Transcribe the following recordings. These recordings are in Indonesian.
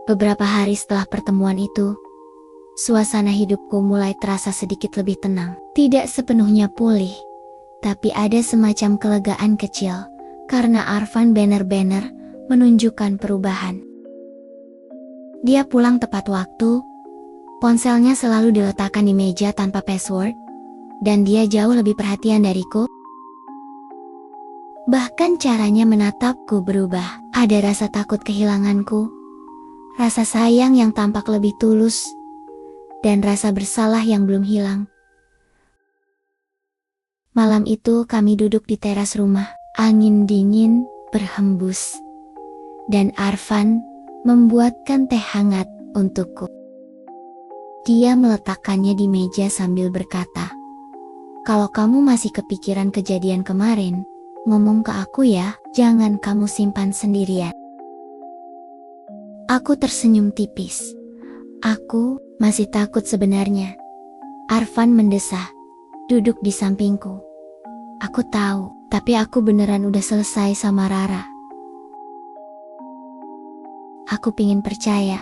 Beberapa hari setelah pertemuan itu, suasana hidupku mulai terasa sedikit lebih tenang. Tidak sepenuhnya pulih, tapi ada semacam kelegaan kecil karena Arfan benar-benar menunjukkan perubahan. Dia pulang tepat waktu, ponselnya selalu diletakkan di meja tanpa password, dan dia jauh lebih perhatian dariku. Bahkan caranya menatapku berubah. Ada rasa takut kehilanganku, rasa sayang yang tampak lebih tulus, dan rasa bersalah yang belum hilang. Malam itu kami duduk di teras rumah. Angin dingin berhembus, dan Arfan membuatkan teh hangat untukku. Dia meletakkannya di meja sambil berkata, "Kalau kamu masih kepikiran kejadian kemarin, ngomong ke aku ya, jangan kamu simpan sendirian." Aku tersenyum tipis. Aku masih takut sebenarnya. Arfan mendesah, duduk di sampingku. Aku tahu, tapi aku beneran udah selesai sama Rara. Aku pingin percaya.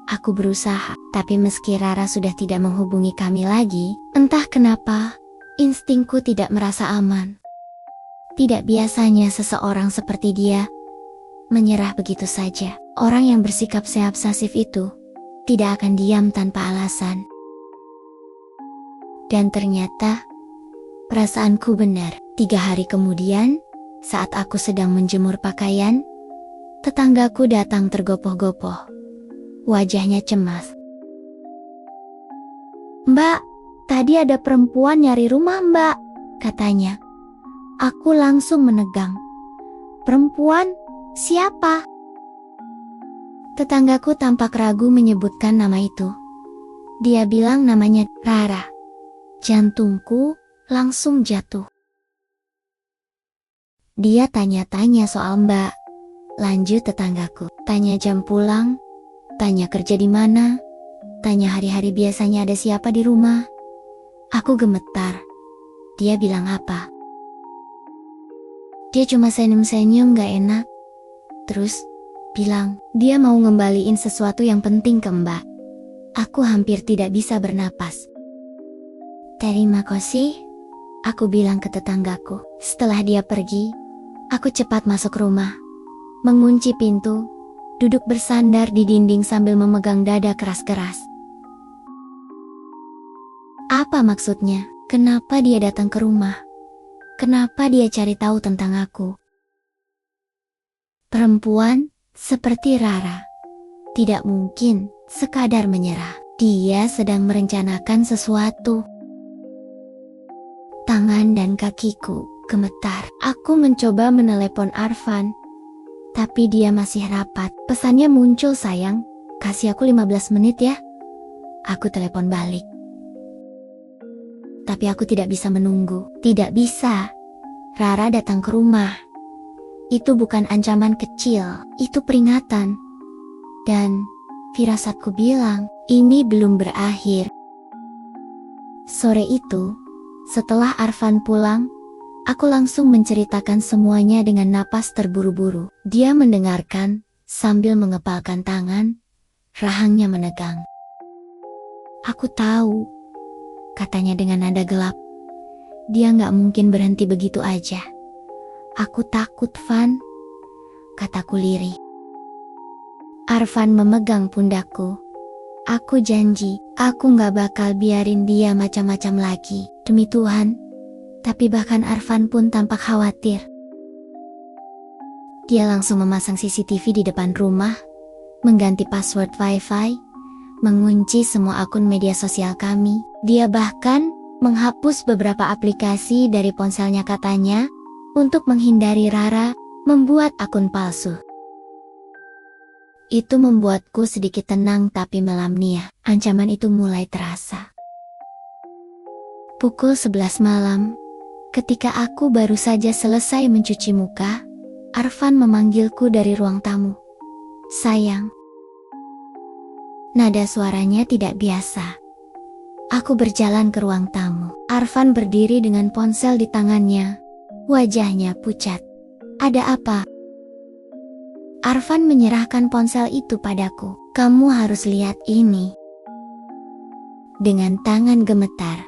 Aku berusaha, tapi meski Rara sudah tidak menghubungi kami lagi, entah kenapa, instingku tidak merasa aman. Tidak biasanya seseorang seperti dia menyerah begitu saja. Orang yang bersikap seobsesif itu tidak akan diam tanpa alasan. Dan ternyata perasaanku benar. 3 hari kemudian, saat aku sedang menjemur pakaian, tetanggaku datang tergopoh-gopoh. Wajahnya cemas. "Mbak, tadi ada perempuan nyari rumah Mbak," katanya. Aku langsung menegang. "Perempuan? Siapa?" Tetanggaku tampak ragu menyebutkan nama itu. Dia bilang namanya Rara. Jantungku langsung jatuh. "Dia tanya-tanya soal Mbak," lanjut tetanggaku. "Tanya jam pulang, tanya kerja di mana, tanya hari-hari biasanya ada siapa di rumah." Aku gemetar. Dia bilang apa? Dia cuma senyum-senyum gak enak. Terus bilang, dia mau ngembaliin sesuatu yang penting ke Mbak. Aku hampir tidak bisa bernapas. "Terima kasih," aku bilang ke tetanggaku. Setelah dia pergi, aku cepat masuk rumah, mengunci pintu, duduk bersandar di dinding sambil memegang dada keras-keras. Apa maksudnya? Kenapa dia datang ke rumah? Kenapa dia cari tahu tentang aku? Perempuan seperti Rara tidak mungkin sekadar menyerah. Dia sedang merencanakan sesuatu. Tangan dan kakiku gemetar. Aku mencoba menelepon Arfan, tapi dia masih rapat. Pesannya muncul, "Sayang, kasih aku 15 menit ya." Aku telepon balik. Tapi aku tidak bisa menunggu. Tidak bisa. Rara datang ke rumah. Itu bukan ancaman kecil, itu peringatan. Dan firasatku bilang, ini belum berakhir. Sore itu, setelah Arfan pulang, aku langsung menceritakan semuanya dengan napas terburu-buru. Dia mendengarkan sambil mengepalkan tangan, rahangnya menegang. "Aku tahu," katanya dengan nada gelap. "Dia gak mungkin berhenti begitu aja." "Aku takut, Van," kataku lirih. Arfan memegang pundakku. "Aku janji, aku gak bakal biarin dia macam-macam lagi, demi Tuhan." Tapi bahkan Arfan pun tampak khawatir. Dia langsung memasang CCTV di depan rumah, mengganti password Wi-Fi, mengunci semua akun media sosial kami. Dia bahkan menghapus beberapa aplikasi dari ponselnya katanya, untuk menghindari Rara membuat akun palsu. Itu membuatku sedikit tenang tapi melamnia. Ancaman itu mulai terasa. Pukul 11 malam, ketika aku baru saja selesai mencuci muka, Arfan memanggilku dari ruang tamu. "Sayang." Nada suaranya tidak biasa. Aku berjalan ke ruang tamu. Arfan berdiri dengan ponsel di tangannya. Wajahnya pucat. "Ada apa?" Arfan menyerahkan ponsel itu padaku. Kamu harus lihat ini. Dengan tangan gemetar,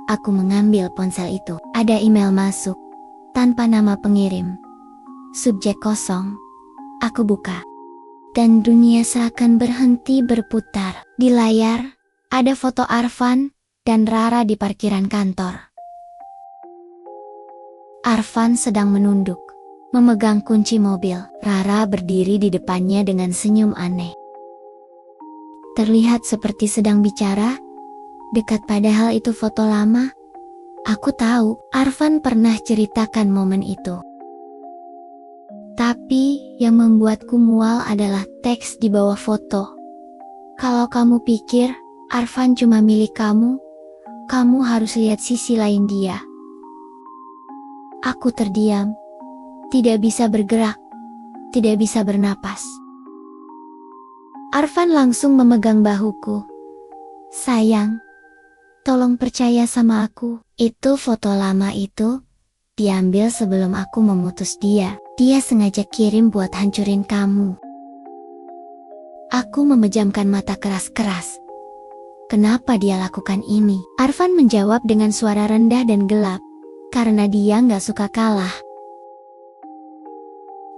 aku mengambil ponsel itu. Ada email masuk, tanpa nama pengirim. Subjek kosong. Aku buka. Dan dunia seakan berhenti berputar. Di layar, ada foto Arfan dan Rara di parkiran kantor. Arfan sedang menunduk, memegang kunci mobil. Rara berdiri di depannya dengan senyum aneh. Terlihat seperti sedang bicara, dekat padahal itu foto lama. Aku tahu, Arfan pernah ceritakan momen itu. Tapi, yang membuatku mual adalah teks di bawah foto. Kalau kamu pikir, Arfan cuma milik kamu, kamu harus lihat sisi lain dia. Aku terdiam, tidak bisa bergerak, tidak bisa bernapas. Arfan langsung memegang bahuku. Sayang, tolong percaya sama aku. Itu foto lama itu, diambil sebelum aku memutus dia. Dia sengaja kirim buat hancurin kamu. Aku memejamkan mata keras-keras. Kenapa dia lakukan ini? Arfan menjawab dengan suara rendah dan gelap. Karena dia gak suka kalah.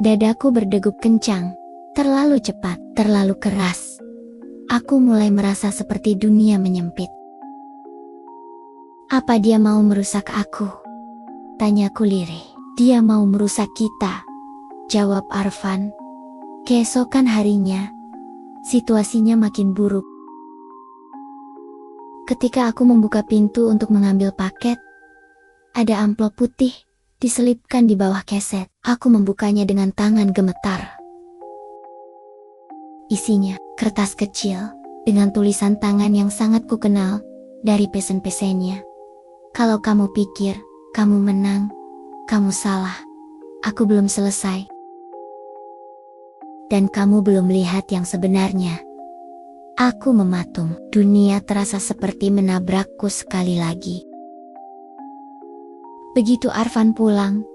Dadaku berdegup kencang. Terlalu cepat, terlalu keras. Aku mulai merasa seperti dunia menyempit. Apa dia mau merusak aku? Tanyaku lirih. Dia mau merusak kita, jawab Arfan. Keesokan harinya, situasinya makin buruk. Ketika aku membuka pintu untuk mengambil paket, ada amplop putih diselipkan di bawah keset. Aku membukanya dengan tangan gemetar. Isinya kertas kecil dengan tulisan tangan yang sangat kukenal dari pesen-pesennya. Kalau kamu pikir kamu menang, kamu salah. Aku belum selesai. Dan kamu belum lihat yang sebenarnya. Aku mematung. Dunia terasa seperti menabrakku sekali lagi. Begitu Arfan pulang,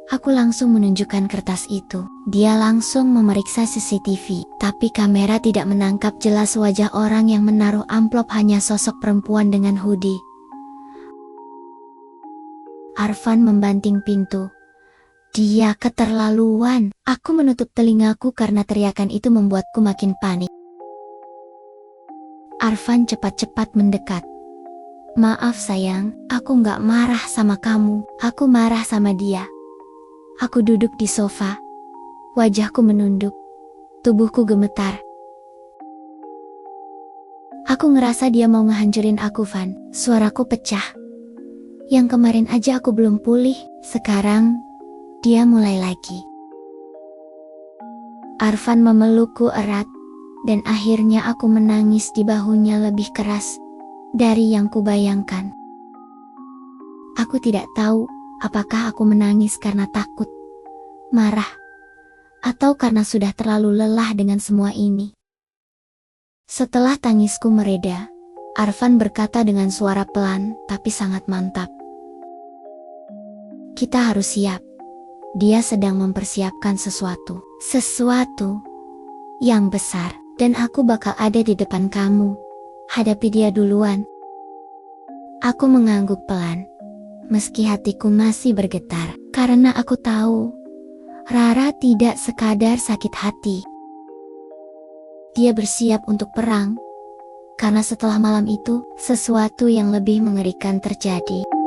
aku langsung menunjukkan kertas itu. Dia langsung memeriksa CCTV, tapi kamera tidak menangkap jelas wajah orang yang menaruh amplop, hanya sosok perempuan dengan hoodie. Arfan membanting pintu. Dia keterlaluan. Aku menutup telingaku karena teriakan itu membuatku makin panik. Arfan cepat-cepat mendekat. Maaf sayang, aku gak marah sama kamu. Aku marah sama dia. Aku duduk di sofa. Wajahku menunduk. Tubuhku gemetar. Aku ngerasa dia mau ngehancurin aku, Van. Suaraku pecah. Yang kemarin aja aku belum pulih, sekarang dia mulai lagi. Arfan memelukku erat, dan akhirnya aku menangis di bahunya lebih keras dari yang kubayangkan. Aku tidak tahu apakah aku menangis karena takut, marah, atau karena sudah terlalu lelah dengan semua ini. Setelah tangisku mereda, Arfan berkata dengan suara pelan tapi sangat mantap. Kita harus siap. Dia sedang mempersiapkan sesuatu. Sesuatu yang besar. Dan aku bakal ada di depan kamu. Hadapi dia duluan. Aku mengangguk pelan. Meski hatiku masih bergetar. Karena aku tahu Rara tidak sekadar sakit hati. Dia bersiap untuk perang. Karena setelah malam itu, sesuatu yang lebih mengerikan terjadi.